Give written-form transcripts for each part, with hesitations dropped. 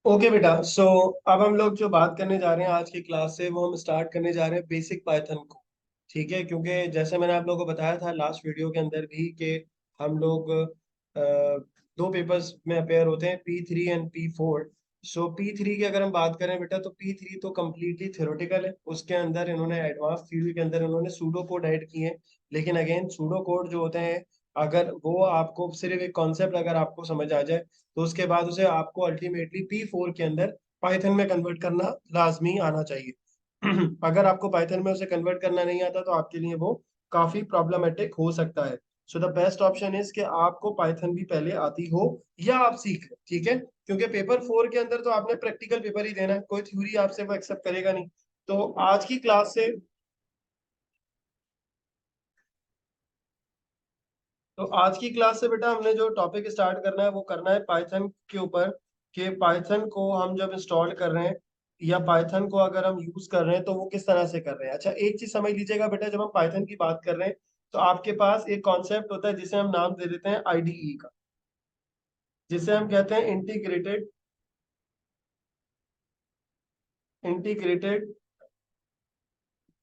Okay बेटा, सो अब हम लोग जो बात करने जा रहे हैं आज की क्लास से, वो हम स्टार्ट करने जा रहे हैं बेसिक पाइथन को। ठीक है, क्योंकि जैसे मैंने आप लोगों को बताया था लास्ट वीडियो के अंदर भी कि हम लोग दो पेपर्स में अपेयर होते हैं, P3 and P4। So P3 की अगर हम बात करें बेटा, तो P3 तो कम्प्लीटली थ्योरेटिकल है। उसके अंदर इन्होंने एडवांस थ्योरी के अंदर इन्होंने सूडो कोड ऐड किए हैं। लेकिन अगेन सूडो कोड जो होते हैं, अगर वो आपको सिर्फ एक कॉन्सेप्ट अगर आपको समझ आ जाए, तो उसके बाद उसे आपको अल्टीमेटली P4 के अंदर पाइथन में कन्वर्ट करना लाजमी आना चाहिए। अगर आपको पाइथन में उसे कन्वर्ट करना नहीं आता, तो आपके लिए वो काफी प्रॉब्लमेटिक हो सकता है। So the best option is कि आपको पाइथन भी पहले आती हो या आप सीख लें। ठीक है, क्योंकि पेपर 4 के अंदर तो आपने प्रैक्टिकल पेपर ही देना है, कोई थ्योरी आपसे वो एक्सेप्ट करेगा नहीं। तो आज की क्लास से तो आज की क्लास से बेटा हमने जो टॉपिक स्टार्ट करना है वो करना है पाइथन के ऊपर। कि पाइथन को हम जब इंस्टॉल कर रहे हैं या पाइथन को अगर हम यूज कर रहे हैं तो वो किस तरह से कर रहे हैं। अच्छा, एक चीज समझ लीजिएगा बेटा, जब हम पाइथन की बात कर रहे हैं तो आपके पास एक कॉन्सेप्ट होता है जिसे हम नाम दे देते हैं आईडीई का, जिसे हम कहते हैं integrated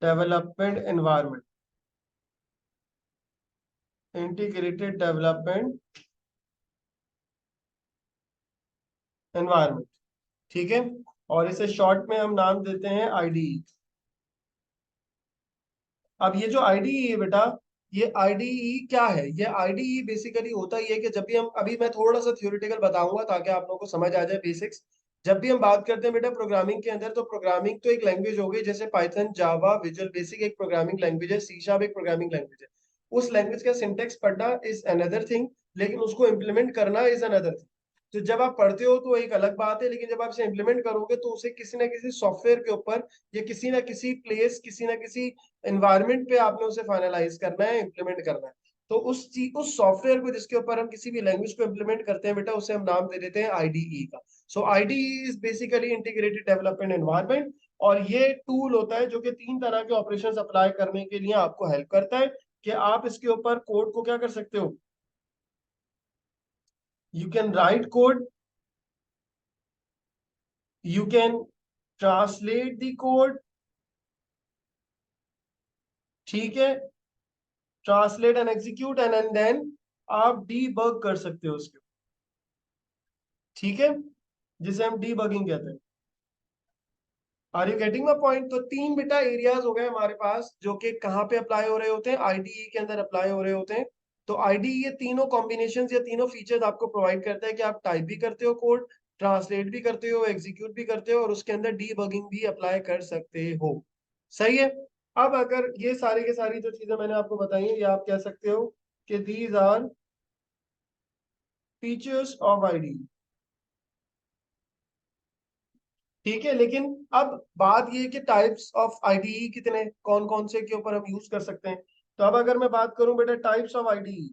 development environment. Integrated development environment. ठीक है, और इसे शॉर्ट में हम नाम देते हैं आईडीई। अब ये जो आईडीई है बेटा, ये आईडीई क्या है? ये आईडीई बेसिकली होता ही है कि जब भी हम, अभी मैं थोड़ा सा थ्योरेटिकल बताऊंगा ताकि आप लोगों को समझ आ जाए बेसिक्स। जब भी हम बात करते हैं बेटा प्रोग्रामिंग के अंदर, तो प्रोग्रामिंग तो एक लैंग्वेज हो गई, जैसे पाइथन, जावा, विजुअल बेसिक एक प्रोग्रामिंग लैंग्वेज है, सी शार्प एक प्रोग्रामिंग लैंग्वेज है। उस लैंग्वेज का सिंटेक्स पढ़ना इज अनदर थिंग, लेकिन उसको इम्प्लीमेंट करना इज अनदर थिंग। तो जब आप पढ़ते हो तो एक अलग बात है, लेकिन जब आप इसे इम्प्लीमेंट करोगे तो उसे किसी ना किसी सॉफ्टवेयर के ऊपर या किसी ना किसी प्लेस, किसी ना किसी एनवायरनमेंट पे आपने उसे फाइनलाइज करना है, इम्प्लीमेंट करना है। तो उस चीज, उस सॉफ्टवेयर को जिसके ऊपर हम किसी भी लैंग्वेज को इम्प्लीमेंट करते हैं बेटा, उसे हम नाम दे देते हैं आईडीई का। So IDE is basically integrated development environment. और ये टूल होता है जो कि 3 तरह के ऑपरेशंस अप्लाई करने के लिए आपको हेल्प करता है। कि आप इसके ऊपर कोड को क्या कर सकते हो, you can write code, you can translate the code. ठीक है, translate and execute and then आप डीबग कर सकते हो उसके। ठीक है, जिसे हम डीबगिंग कहते हैं। Are you getting my point? तो 3 बेटा एरियाज हो गए हमारे पास जो कि कहाँ पे अप्लाई हो रहे होते हैं, आईडीई के अंदर अप्लाई हो रहे होते हैं। तो आईडीई ये तीनों कॉम्बिनेशन या तीनों फीचर्स आपको प्रोवाइड करता है कि आप टाइप भी करते हो कोड, ट्रांसलेट भी करते हो, एग्जीक्यूट भी करते हो, और उसके अंदर डीबगिंग भी अप्लाई कर सकते हो। सही है। अब अगर ये सारी की सारी जो चीजें मैंने आपको बताई हैं, ये आप कह सकते हो कि these are features of ID. ठीक है, लेकिन अब बात ये है कि टाइप्स ऑफ आईडीई कितने, कौन कौन से के ऊपर हम यूज कर सकते हैं। तो अब अगर मैं बात करूं बेटा टाइप्स ऑफ आईडीई,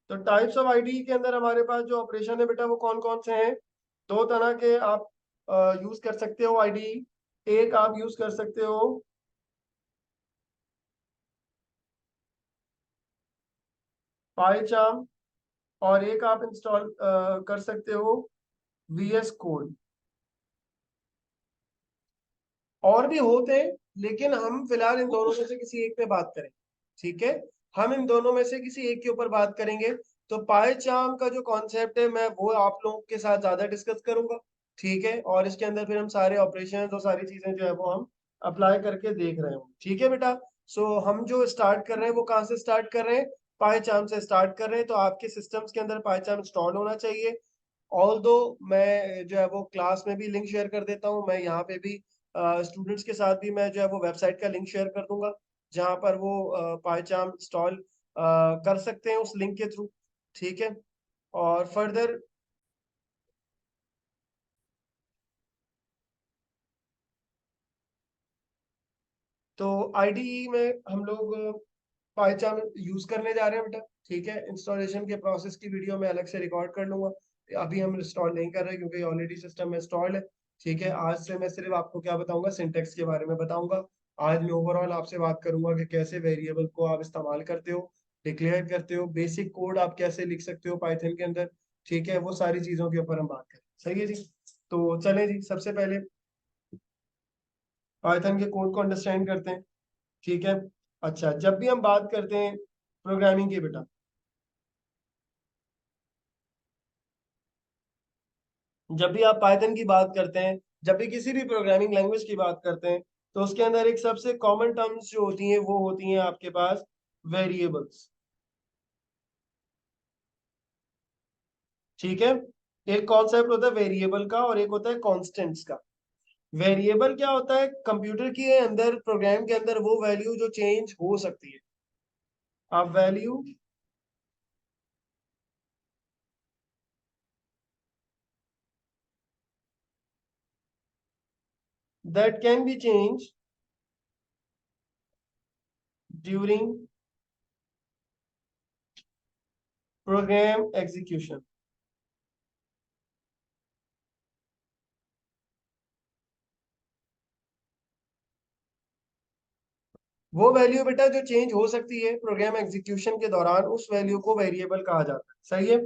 तो टाइप्स ऑफ आईडीई के अंदर हमारे पास जो ऑपरेशन है बेटा वो कौन कौन से हैं। 2 तरह के आप यूज कर सकते हो आईडीई। एक आप यूज कर सकते हो पाइचार्म, और एक आप इंस्टॉल कर सकते हो वीएस कोड। और भी होते हैं, लेकिन हम फिलहाल इन दोनों में से किसी एक पे बात करें। ठीक है, हम इन दोनों में से किसी एक के ऊपर बात करेंगे। तो पाइचार्म का जो कॉन्सेप्ट है, मैं वो आप लोगों के साथ ज्यादा डिस्कस करूंगा। ठीक है, और इसके अंदर फिर हम सारे ऑपरेशन और सारी चीजें जो है वो हम अप्लाई करके देख रहे हो। ठीक है बेटा। सो हम जो स्टार्ट कर रहे हैं वो कहाँ से स्टार्ट कर रहे हैं, पाइचार्म से स्टार्ट कर रहे हैं। तो आपके सिस्टम्स के अंदर पाइचार्म इंस्टॉल होना चाहिए। ऑल दो मैं जो है वो क्लास में भी लिंक शेयर कर देता हूँ, मैं यहाँ पे भी स्टूडेंट्स के साथ भी मैं जो है वो वेबसाइट का लिंक शेयर कर दूंगा, जहाँ पर वो पाइचार्म इंस्टॉल कर सकते हैं उस लिंक के थ्रू। ठीक है, और फर्दर तो आईडीई में हम लोग पाइचार्म यूज करने जा रहे हैं बेटा। ठीक है, इंस्टॉलेशन के प्रोसेस की वीडियो मैं अलग से रिकॉर्ड कर लूंगा। अभी हम इंस्टॉल नहीं कर रहे क्योंकि ऑलरेडी सिस्टम में इंस्टॉल्ड है। ठीक है, आज से मैं सिर्फ आपको क्या बताऊंगा, सिंटेक्स के बारे में बताऊंगा। आज मैं ओवरऑल आपसे बात करूंगा कि कैसे वेरिएबल को आप इस्तेमाल करते हो, डिक्लेयर करते हो, बेसिक कोड आप कैसे लिख सकते हो पाइथन के अंदर, ठीक है, वो सारी चीजों के ऊपर हम बात करें। सही है जी। तो चलें जी, सबसे पहले पाइथन के कोड को अंडरस्टैंड करते हैं, ठीक है। अच्छा, जब भी हम बात करते हैं प्रोग्रामिंग की बेटा, जब भी आप पाइथन की बात करते हैं, जब भी किसी भी प्रोग्रामिंग लैंग्वेज की बात करते हैं, तो उसके अंदर एक सबसे कॉमन टर्म्स जो होती हैं वो होती हैं आपके पास वेरिएबल्स, ठीक है। एक कॉन्सेप्ट होता है वेरिएबल का और एक होता है कॉन्स्टेंट्स का। वेरिएबल क्या होता है? कंप्यूटर के अंदर, प्रोग्राम के अंदर वो वैल्यू जो चेंज हो सकती है, आप value that can be change during program execution. वो वैल्यू बेटा जो चेंज हो सकती है प्रोग्राम एग्जीक्यूशन के दौरान, उस वैल्यू को वेरिएबल कहा जाता है। सही है।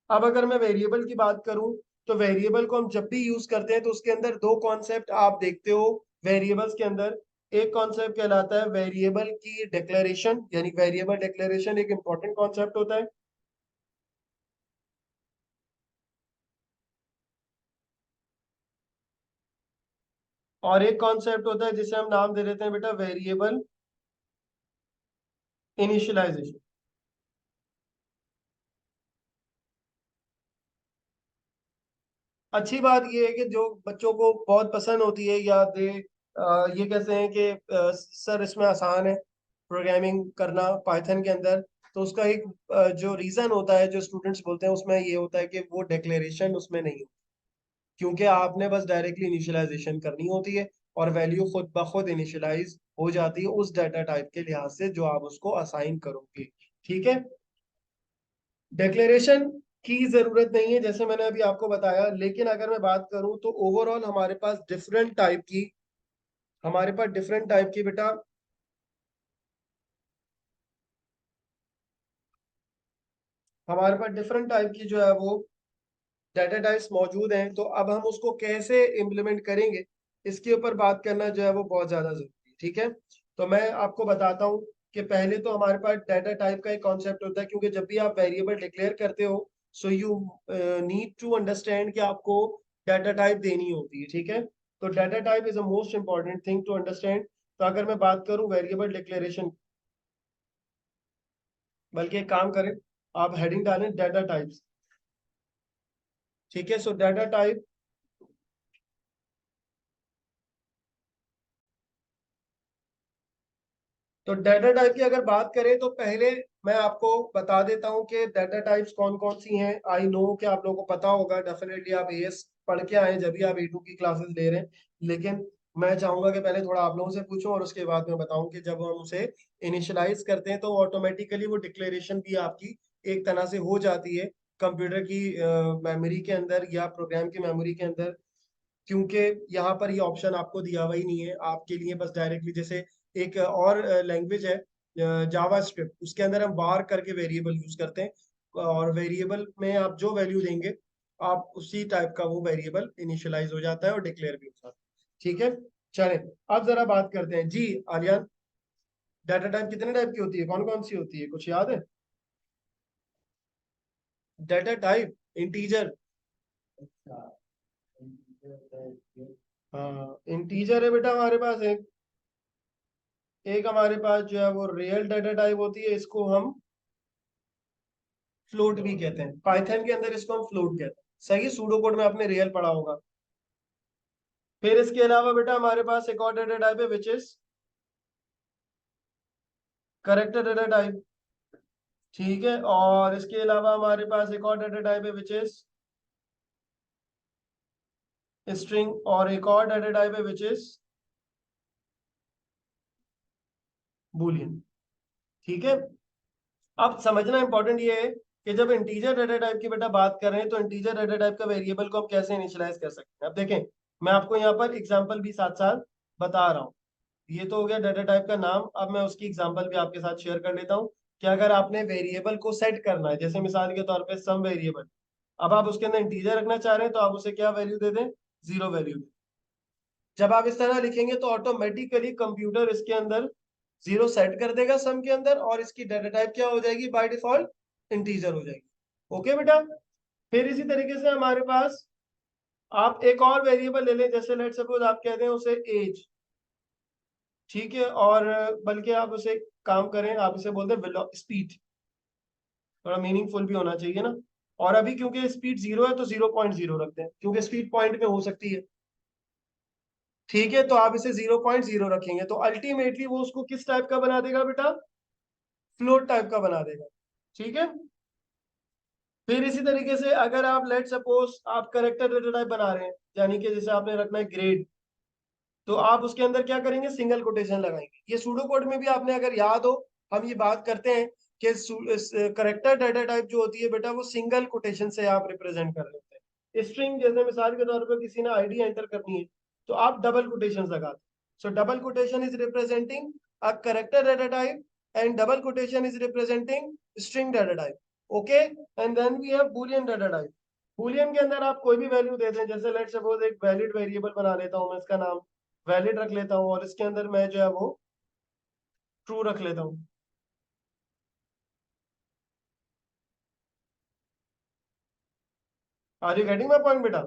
अब अगर मैं वेरिएबल की बात करूं, तो वेरिएबल को हम जब भी यूज करते हैं तो उसके अंदर दो कॉन्सेप्ट आप देखते हो वेरिएबल्स के अंदर। एक कॉन्सेप्ट कहलाता है वेरिएबल की डिक्लेरेशन, यानी वेरिएबल डिक्लेरेशन एक इंपॉर्टेंट कॉन्सेप्ट होता है। और एक कॉन्सेप्ट होता है जिसे हम नाम दे देते हैं बेटा वेरिएबल इनिशियलाइजेशन। अच्छी बात यह है कि जो बच्चों को बहुत पसंद होती है, या ये कहते हैं कि सर इसमें आसान है प्रोग्रामिंग करना पाइथन के अंदर, तो उसका एक जो रीजन होता है जो स्टूडेंट्स बोलते हैं उसमें ये होता है कि वो डिक्लेरेशन उसमें नहीं होती, क्योंकि आपने बस डायरेक्टली इनिशियलाइजेशन करनी होती है और वैल्यू खुद ब खुद इनिशियलाइज हो जाती है उस डाटा टाइप के लिहाज से जो आप उसको असाइन करोगे, ठीक है। डिक्लेरेशन की जरूरत नहीं है जैसे मैंने अभी आपको बताया, लेकिन अगर मैं बात करूं तो ओवरऑल हमारे पास डिफरेंट टाइप की बेटा हमारे पास डिफरेंट टाइप की जो है वो डाटा टाइप्स मौजूद हैं। तो अब हम उसको कैसे इम्प्लीमेंट करेंगे, इसके ऊपर बात करना जो है वो बहुत ज्यादा जरूरी है, ठीक है। तो मैं आपको बताता हूँ कि पहले तो हमारे पास डाटा टाइप का एक कॉन्सेप्ट होता है, क्योंकि जब भी आप वेरिएबल डिक्लेयर करते हो, so you need to understand कि आपको डाटा टाइप देनी होती है, ठीक है। तो data type is a most important thing to understand. तो अगर मैं बात करूं वेरिएबल डिक्लेरेशन, बल्कि एक काम करें, आप हेडिंग डालें डाटा टाइप्स, ठीक है। सो डाटा टाइप, तो डाटा टाइप की अगर बात करें तो पहले मैं आपको बता देता हूं कि डाटा टाइप्स कौन कौन सी हैं। आई नो कि आप लोगों को पता होगा, डेफिनेटली आप एएस पढ़ के आए जब भी आप ए2 की क्लासेस ले रहे हैं, लेकिन मैं चाहूंगा कि पहले थोड़ा आप लोगों से पूछूं और उसके बाद मैं बताऊं कि जब हम उसे इनिशियलाइज करते हैं तो ऑटोमेटिकली वो डिक्लेरेशन भी आपकी एक तरह से हो जाती है कंप्यूटर की मेमोरी के अंदर या प्रोग्राम की मेमोरी के अंदर, क्योंकि यहाँ पर ये ऑप्शन आपको दिया हुआ ही नहीं है आपके लिए। बस डायरेक्टली जैसे एक और लैंग्वेज है जावा स्क्रिप्ट, उसके अंदर हम var करके वेरिएबल यूज करते हैं और वेरिएबल में आप जो वैल्यू देंगे आप उसी टाइप का वो वेरिएबल इनिशियलाइज हो जाता है और डिक्लेयर भी हो जाता है, ठीक है। चलें, अब जरा बात करते हैं जी आर्यन, डाटा टाइप कितने टाइप की होती है, कौन कौन सी होती है, कुछ याद है? डाटा टाइप इंटीजर, हाँ इंटीजर है बेटा हमारे पास एक। एक हमारे पास जो है वो रियल डाटा टाइप होती है, इसको हम फ्लोट भी कहते हैं, पाइथन के अंदर इसको हम फ्लोट कहते हैं। सही, सूडो कोड में आपने रियल पढ़ा होगा। फिर इसके अलावा बेटा हमारे पास एक और डाटा टाइप है which is character data type, ठीक है। और इसके अलावा हमारे पास एक और डाटा टाइप है विच इज स्ट्रिंग, और एक और डाटा टाइप है विच इज बूलियन, ठीक है। अब समझना इंपॉर्टेंट ये है कि जब इंटीजर डाटा टाइप की बेटा बात कर रहे हैं तो इंटीजर डाटा टाइप का वेरिएबल को हम कैसे इनिशियलाइज कर सकते हैं। अब देखें, मैं आपको यहाँ पर एग्जांपल भी साथ साथ बता रहा हूँ। ये तो हो गया डाटा टाइप का नाम, अब मैं उसकी एग्जांपल भी आपके साथ शेयर कर लेता हूँ। कि अगर आपने वेरिएबल को सेट करना है, जैसे मिसाल के तौर पे सम वेरिएबल, अब आप उसके अंदर इंटीजर रखना चाह रहे हैं तो आप उसे क्या वैल्यू दे दें, 0 वैल्यू दें। जब आप इस तरह लिखेंगे तो ऑटोमेटिकली कंप्यूटर इसके अंदर 0 सेट कर देगा सम के अंदर, और इसकी डाटा टाइप क्या हो जाएगी, बाय डिफॉल्ट इंटीजर हो जाएगी। ओके बेटा। फिर इसी तरीके से हमारे पास आप एक और वेरिएबल ले लें, जैसे लेट सपोज आप कहते हैं उसे एज, ठीक है, और बल्कि आप उसे काम करें, आप इसे बोलते हैं स्पीड, थोड़ा मीनिंगफुल भी होना चाहिए ना। और अभी क्योंकि स्पीड 0 है तो 0.0 रखते हैं, क्योंकि स्पीड पॉइंट में हो सकती है। ठीक है, तो आप इसे 0.0 रखेंगे तो अल्टीमेटली वो उसको किस टाइप का बना देगा बेटा, फ्लोट टाइप का बना देगा। ठीक है। फिर इसी तरीके से अगर आप लेट सपोज आप करेक्टर डेटा टाइप बना रहे हैं, यानी कि जैसे आपने रखना है ग्रेड, तो आप उसके अंदर क्या करेंगे, सिंगल कोटेशन लगाएंगे। ये सूडो कोड में भी आपने अगर याद हो, हम ये बात करते हैं कि करेक्टर डाटा टाइप जो होती है बेटा, वो सिंगल कोटेशन से आप रिप्रेजेंट कर लेते हैं। स्ट्रिंग जैसे मिसाल के तौर पर किसी ने आईडी एंटर करनी है तो आप डबल कोटेशन लगाते हैं। So double quotation is representing a character data type and double quotation is representing string data type. Okay, and then we have Boolean data type. Boolean के अंदर आप कोई भी वैल्यू दे दें, जैसे लेट सपोज एक वैलिड वेरिएबल बना लेता हूं मैं, इसका नाम वैलिड रख लेता हूँ, और इसके अंदर मैं जो है वो ट्रू रख लेता हूँ। Are you getting my point बेटा?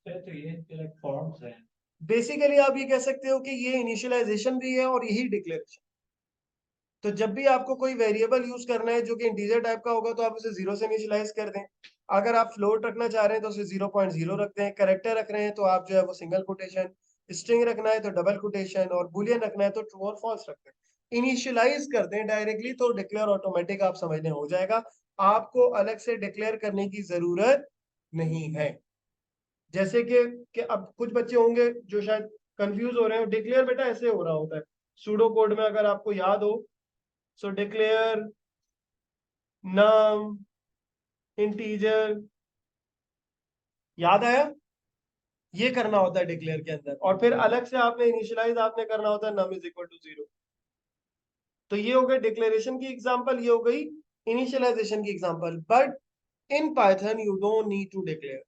तो ये फॉर्म्स है। बेसिकली आप ये कह सकते हो कि ये इनिशियलाइजेशन भी है और यही डिक्लेरेशन। तो जब भी आपको कोई वेरिएबल यूज करना है जो कि इंटीजर टाइप का होगा तो आप उसे 0 से इनिशियलाइज कर दें। अगर आप फ्लोट रखना चाह रहे हैं तो उसे 0.0 रख दें। कैरेक्टर रख रहे हैं तो आप जो है वो सिंगल कोटेशन, स्ट्रिंग रखना है तो डबल कोटेशन, और बुलियन रखना है तो ट्रू और फॉल्स रख दें। इनिशियलाइज कर दें डायरेक्टली तो डिक्लेयर ऑटोमेटिक आप समझने हो जाएगा, आपको अलग से डिक्लेयर करने की जरूरत नहीं है। जैसे कि अब कुछ बच्चे होंगे जो शायद कंफ्यूज हो रहे हो, डिक्लेयर बेटा ऐसे हो रहा होता है सूडो कोड में, अगर आपको याद हो। सो डिक्लेयर नम इंटीजर, याद आया? ये करना होता है डिक्लेयर के अंदर, और फिर अलग से आपने इनिशियलाइज आपने करना होता है नम इज इक्वल टू 0। तो ये हो गई डिक्लेरेशन की एग्जांपल, ये हो गई इनिशियलाइजेशन की example. But in Python you don't need to declare.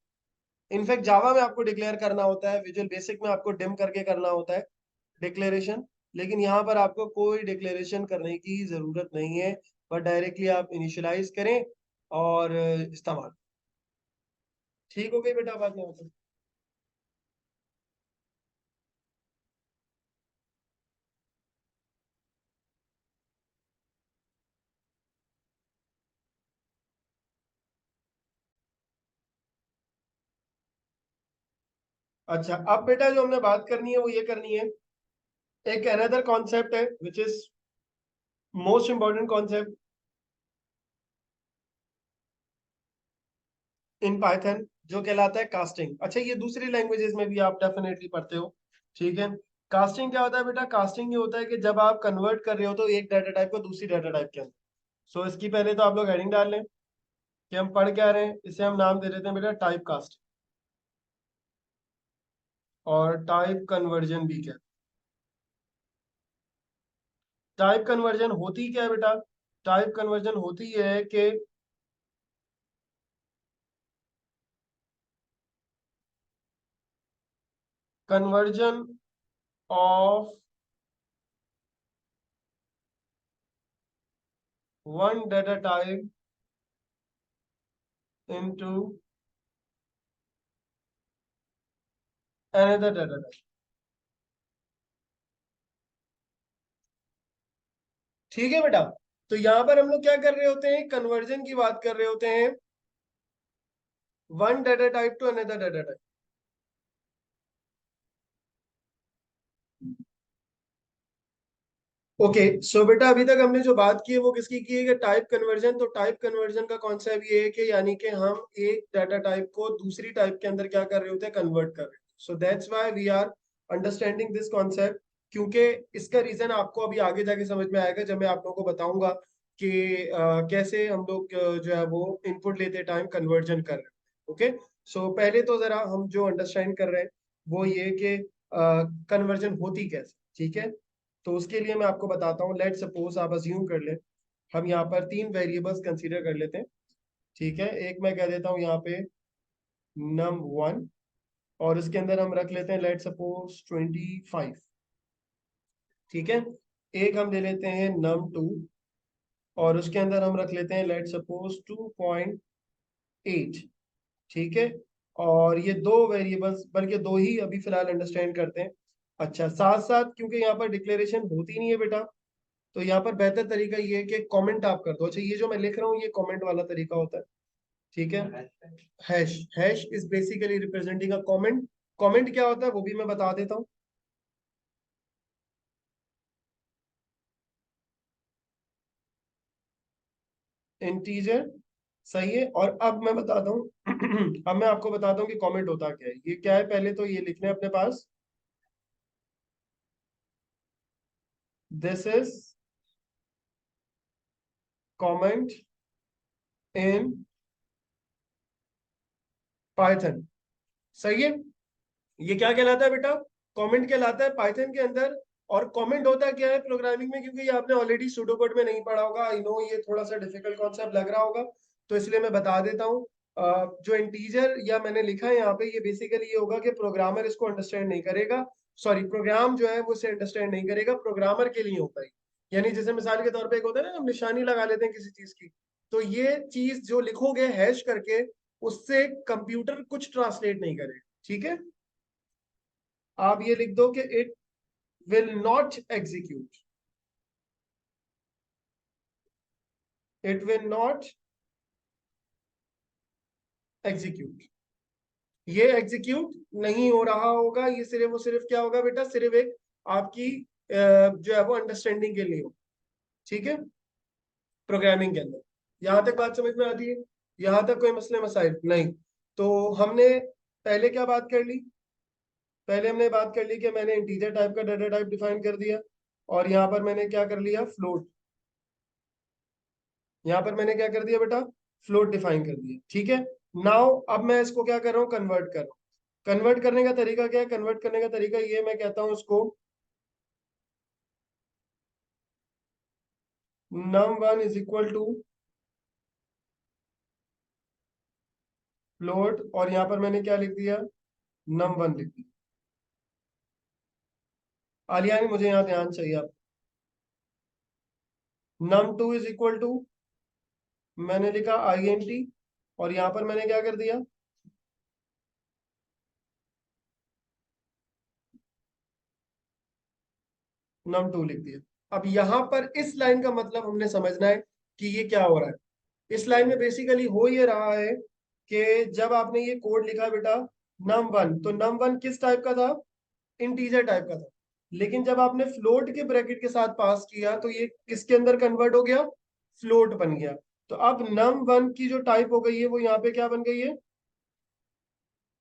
In fact Java में आपको डिक्लेयर करना होता है, विजुअल बेसिक में आपको डिम करके करना होता है डिक्लेरेशन, लेकिन यहाँ पर आपको कोई डिक्लेरेशन करने की जरूरत नहीं है, बट डायरेक्टली आप इनिशियलाइज करें और इस्तेमाल। ठीक हो गई बेटा बात यहाँ पर? अच्छा, अब बेटा जो हमने बात करनी है वो ये करनी है, एक अनदर कॉन्सेप्ट है which is most important concept in Python, जो कहलाता है कास्टिंग। अच्छा, ये दूसरी लैंग्वेजेस में भी आप डेफिनेटली पढ़ते हो। ठीक है। कास्टिंग क्या होता है बेटा? कास्टिंग ये होता है कि जब आप कन्वर्ट कर रहे हो तो एक डाटा टाइप को दूसरी डाटा टाइप के अंदर। सो इसकी पहले तो आप लोग हेडिंग डाल लें कि हम पढ़ क्या रहे हैं। इसे हम नाम दे देते हैं बेटा टाइप कास्ट, और टाइप कन्वर्जन भी क्या। टाइप कन्वर्जन होती क्या है बेटा? टाइप कन्वर्जन होती है कि conversion of one data type into another data type. ठीक है बेटा। तो यहां पर हम लोग क्या कर रहे होते हैं, कन्वर्जन की बात कर रहे होते हैं, one data type to another data type. Okay, so बेटा अभी तक हमने जो बात की है वो किसकी की है, कि टाइप कन्वर्जन। तो टाइप कन्वर्जन का कॉन्सेप्ट ये है कि यानी कि हम एक डाटा टाइप को दूसरी टाइप के अंदर क्या कर रहे होते हैं, कन्वर्ट कर रहे हैं। So that's why we are understanding this concept, क्योंकि इसका रीजन आपको अभी आगे जाके समझ में आएगा जब मैं आप लोगों को बताऊंगा कि कैसे हम लोग जो है वो इनपुट लेते टाइम कन्वर्जन कर रहे हैं। ओके, सो पहले तो जरा हम जो अंडरस्टैंड कर रहे हैं वो ये कि कन्वर्जन होती कैसे। ठीक है, तो उसके लिए मैं आपको बताता हूँ। लेट सपोज आप अज्यूम कर लें हम यहाँ पर 3 वेरिएबल्स कंसीडर कर लेते हैं। ठीक है, एक मैं कह देता हूँ यहाँ पे num1, और इसके अंदर हम रख लेते हैं लेट सपोज 25। ठीक है, एक हम ले लेते हैं num2, और उसके अंदर हम रख लेते हैं लेट सपोज 2.8। ठीक है, और ये दो वेरिएबल्स, बल्कि दो ही अभी फिलहाल अंडरस्टैंड करते हैं। अच्छा, साथ साथ क्योंकि यहाँ पर डिक्लेरेशन होती नहीं है बेटा, तो यहाँ पर बेहतर तरीका ये है कि कमेंट आप कर दो। अच्छा, ये जो मैं लिख रहा हूँ ये कमेंट वाला तरीका होता है। ठीक है, hash hash is basically representing a comment. Comment क्या होता है वो भी मैं बता देता हूँ। इंटीजर, सही है। और अब मैं बताता हूँ अब मैं आपको बताता हूँ कि कमेंट होता क्या है। ये क्या है, पहले तो ये लिखना है अपने पास, this is comment in Python. सही है, ये क्या कहलाता है बेटा, कमेंट कहलाता है पाइथन के अंदर। और कमेंट होता क्या है प्रोग्रामिंग में, क्योंकि ये आपने ऑलरेडी सूडो कोड में नहीं पढ़ा होगा, आई नो ये थोड़ा सा डिफिकल्ट कॉन्सेप्ट लग रहा होगा, तो इसलिए मैं बता देता हूँ। जो इंटीजर या मैंने लिखा है यहाँ पे, ये बेसिकली ये होगा कि प्रोग्रामर इसको अंडरस्टैंड नहीं करेगा। सॉरी, प्रोग्राम जो है वो इसे अंडरस्टैंड नहीं करेगा, प्रोग्रामर के लिए होता है। यानी जैसे मिसाल के तौर पे एक होता है ना, हम निशानी लगा लेते हैं किसी चीज की, तो ये चीज जो लिखोगे हैश करके, उससे कंप्यूटर कुछ ट्रांसलेट नहीं करेगा। ठीक है, आप ये लिख दो कि it will not execute, it will not execute, ये एग्जीक्यूट नहीं हो रहा होगा। ये सिर्फ वो सिर्फ क्या होगा बेटा, सिर्फ एक आपकी जो है वो अंडरस्टैंडिंग के लिए हो। ठीक है, प्रोग्रामिंग के अंदर यहां तक बात समझ में आती है, यहां तक कोई मसले मसाइल नहीं। तो हमने पहले क्या बात कर ली, पहले हमने बात कर ली कि मैंने इंटीजर टाइप का डाटा टाइप डिफाइन कर दिया, और यहाँ पर मैंने क्या कर लिया, फ्लोट। यहाँ पर मैंने क्या कर दिया बेटा, फ्लोट डिफाइन कर दिया। ठीक है, नाउ अब मैं इसको क्या कर रहा हूँ, कन्वर्ट कर रहा हूँ। कन्वर्ट करने का तरीका क्या है, कन्वर्ट करने का तरीका ये, मैं कहता हूँ उसको num1 is equal to float, और यहाँ पर मैंने क्या लिख दिया, num1 लिख दिया। आलिया, मुझे यहाँ ध्यान चाहिए आप, num2 इज इक्वल टू, मैंने लिखा int, और यहाँ पर मैंने क्या कर दिया, num2 लिख दिया। अब यहाँ पर इस लाइन का मतलब हमने समझना है कि ये क्या हो रहा है। इस लाइन में बेसिकली हो ये रहा है कि जब आपने ये कोड लिखा बेटा num1, तो num1 किस टाइप का था, इंटीजर टाइप का था। लेकिन जब आपने फ्लोट के ब्रैकेट के साथ पास किया, तो ये किसके अंदर कन्वर्ट हो गया, फ्लोट बन गया। तो अब num1 की जो टाइप हो गई है वो यहाँ पे क्या बन गई है,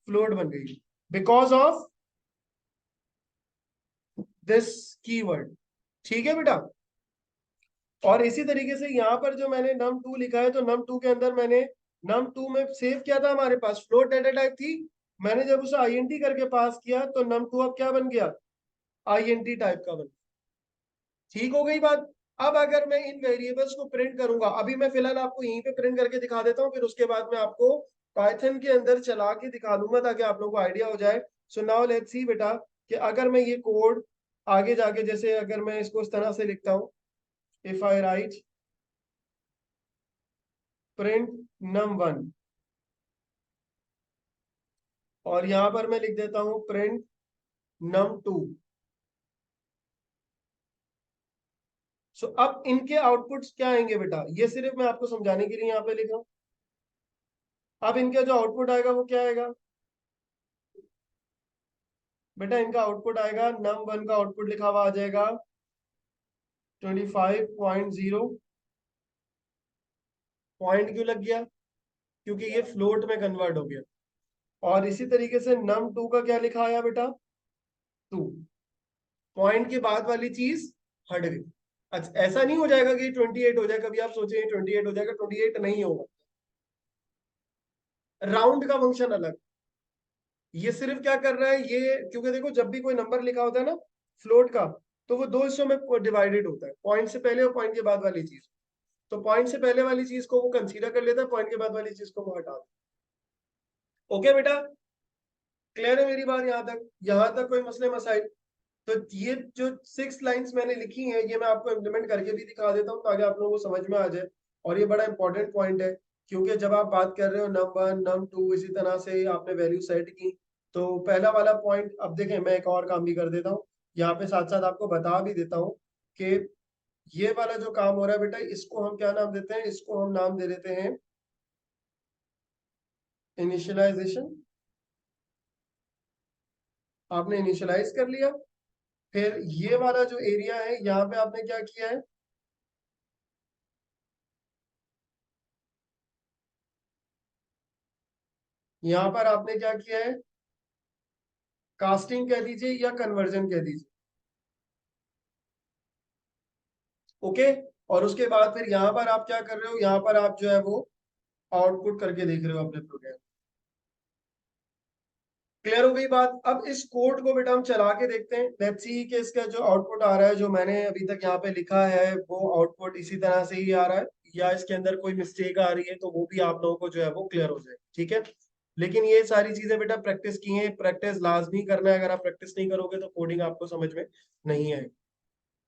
फ्लोट बन गई है, बिकॉज ऑफ दिस कीवर्ड। ठीक है बेटा, और इसी तरीके से यहाँ पर जो मैंने num2 लिखा है, तो num2 के अंदर मैंने num2 में सेव किया था, हमारे पास फ्लोट डाटा टाइप थी। मैंने जब उसे int करके पास किया, तो num2 अब क्या बन गया, int टाइप का बन गया। ठीक हो गई बात। अब अगर मैं इन वेरिएबल्स को प्रिंट करूंगा, अभी मैं फिलहाल आपको यहीं पे प्रिंट करके दिखा देता हूँ, फिर उसके बाद मैं आपको पाइथन के अंदर चला के दिखा दूंगा ताकि आप लोगों को आइडिया हो जाए। सो नाउ लेट्स सी बेटा, कि अगर मैं ये कोड आगे जाके, जैसे अगर मैं इसको इस तरह से लिखता हूँ, if I right print num1, और यहां पर मैं लिख देता हूं प्रिंट num2। सो अब इनके आउटपुट्स क्या आएंगे बेटा, ये सिर्फ मैं आपको समझाने के लिए यहाँ पे लिख रहा हूं। अब इनका जो आउटपुट आएगा वो क्या आएगा बेटा, इनका आउटपुट आएगा num1 का आउटपुट लिखा हुआ आ जाएगा 25.0। पॉइंट क्यों लग गया, क्योंकि ये फ्लोट में कन्वर्ट हो गया। और इसी तरीके से num2 का क्या लिखा आया बेटा, 2। पॉइंट के बाद वाली चीज हट गई। अच्छा, ऐसा नहीं हो जाएगा कि 28 हो जाएगा, कभी आप सोचे 28 हो जाएगा, 28 नहीं होगा। राउंड का फंक्शन अलग, ये सिर्फ क्या कर रहा है ये, क्योंकि देखो जब भी कोई नंबर लिखा होता है ना फ्लोट का, तो वो दो हिस्सों में डिवाइडेड होता है, पॉइंट से पहले और पॉइंट के बाद वाली चीज। तो पॉइंट से पहले वाली चीज को वो कंसीडर कर लेता है, पॉइंट के बाद वाली चीज को वो हटा देता है। ओके बेटा, क्लियर है मेरी बात यहाँ तक कोई मसले मसाइल? तो ये जो 6 लाइंस मैंने लिखी हैं ये मैं आपको इम्प्लीमेंट करके भी दिखा देता हूँ ताकि आप लोगों को समझ में आ जाए। और ये बड़ा इंपॉर्टेंट पॉइंट है, क्योंकि जब आप बात कर रहे हो नम 1 नम 2 इसी तरह से आपने वैल्यू सेट की, तो पहला वाला पॉइंट, अब देखें मैं एक और काम भी कर देता हूँ यहाँ पे, साथ साथ आपको बता भी देता हूँ कि ये वाला जो काम हो रहा है बेटा, इसको हम क्या नाम देते हैं? इसको हम नाम दे देते हैं इनिशियलाइजेशन। आपने इनिशियलाइज कर लिया, फिर ये वाला जो एरिया है यहाँ पे आपने क्या किया है? यहाँ पर आपने क्या किया है? कास्टिंग कह दीजिए या कन्वर्जन कह दीजिए। ओके, और उसके बाद फिर यहाँ पर आप क्या कर रहे हो? यहाँ पर आप जो है वो आउटपुट करके देख रहे हो अपने प्रोग्राम। क्लियर हो गई बात? अब इस कोड को बेटा हम चला के देखते हैं, लेट्स सी कि इसका जो आउटपुट आ रहा है, जो मैंने अभी तक यहाँ पे लिखा है वो आउटपुट इसी तरह से ही आ रहा है, या इसके अंदर कोई मिस्टेक आ रही है तो वो भी आप लोगों को जो है वो क्लियर हो जाए। ठीक है, लेकिन ये सारी चीजें बेटा प्रैक्टिस की है, प्रैक्टिस लाजमी करना है। अगर आप प्रैक्टिस नहीं करोगे तो कोडिंग आपको समझ में नहीं आएगी।